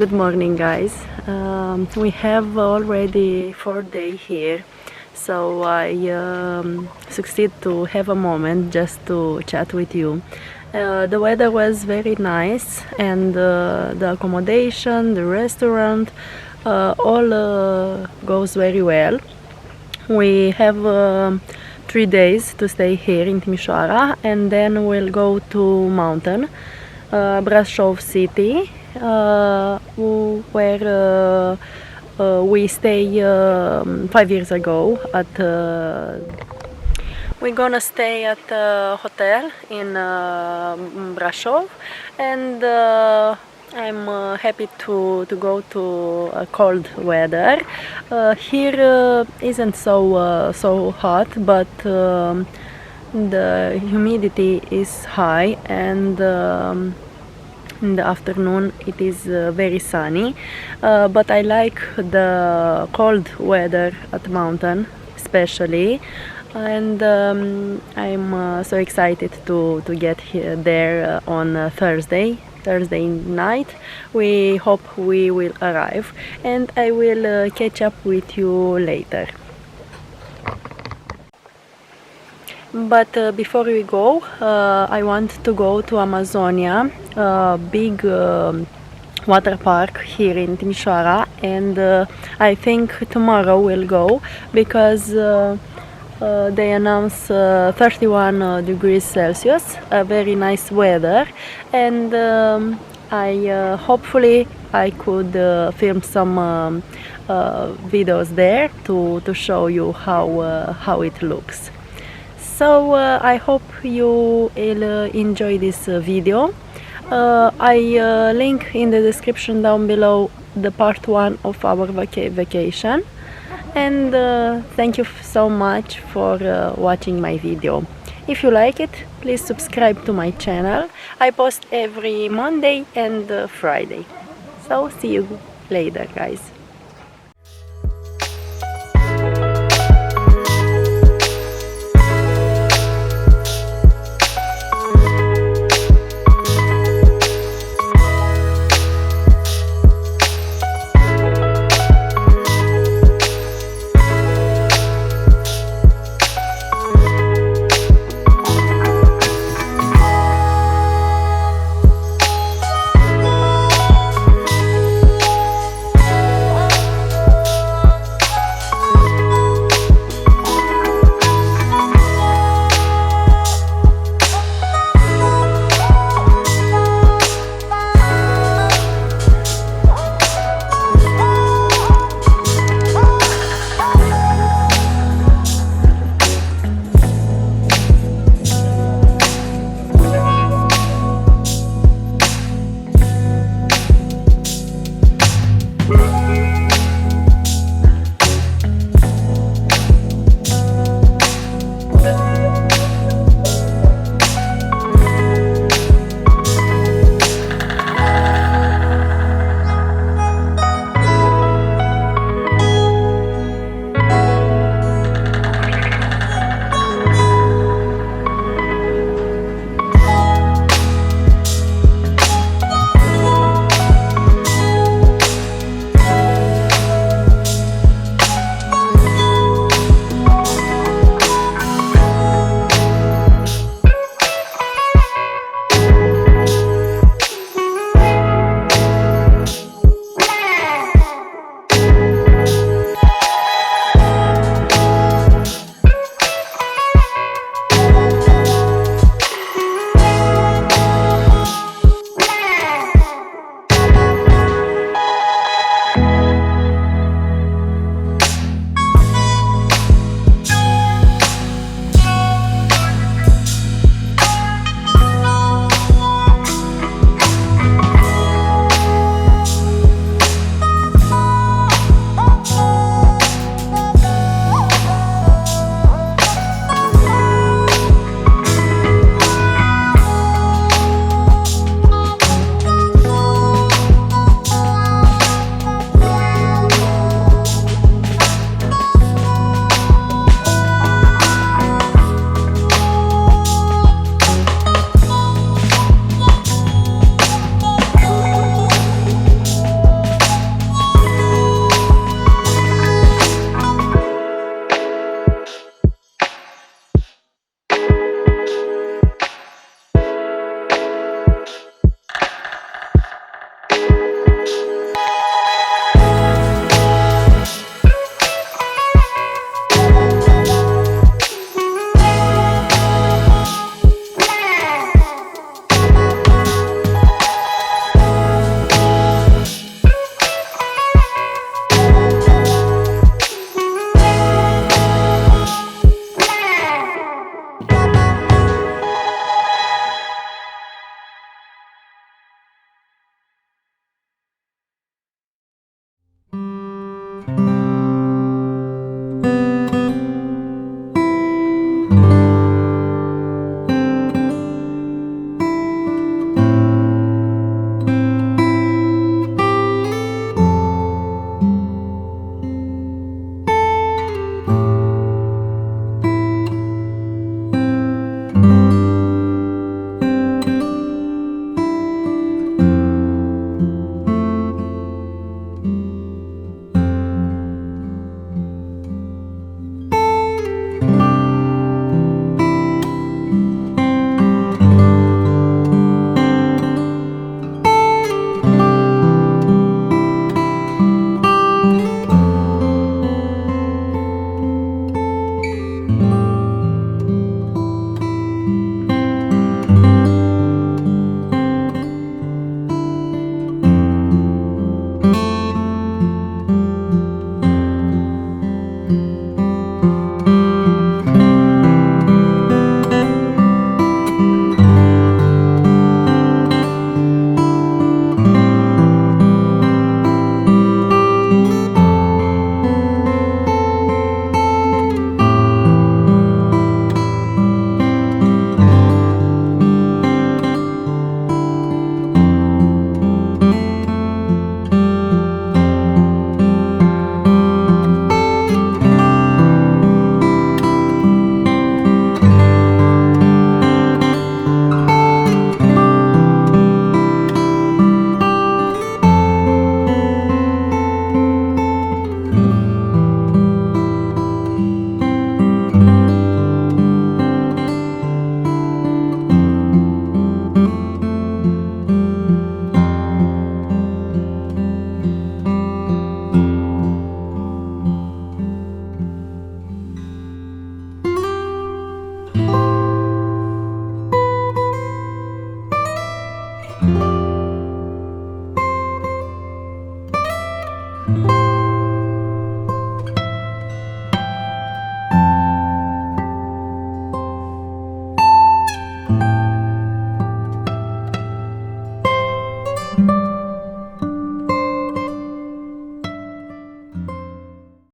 Good morning, guys. We have already 4 days here, so I succeed to have a moment just to chat with you. The weather was very nice, and the accommodation, the restaurant, all goes very well. We have 3 days to stay here in Timisoara, and then we'll go to mountain, Brașov city, where we stay 5 years ago. We're gonna stay at a hotel in Brașov, and I'm happy to go to cold weather. Here isn't so hot, but the humidity is high, and in the afternoon it is very sunny, but I like the cold weather at mountain especially, and I'm so excited to get here there on Thursday night. We hope we will arrive, and I will catch up with you later. But before we go, I want to go to Amazonia, a big water park here in Timisoara, and I think tomorrow we'll go because they announce 31 degrees Celsius, a very nice weather, and hopefully I could film some videos there to show you how it looks. So I hope you will enjoy this video. I link in the description down below the part 1 of our vacation, and thank you so much for watching my video. If you like it, please subscribe to my channel. I post every Monday and Friday. So see you later, guys.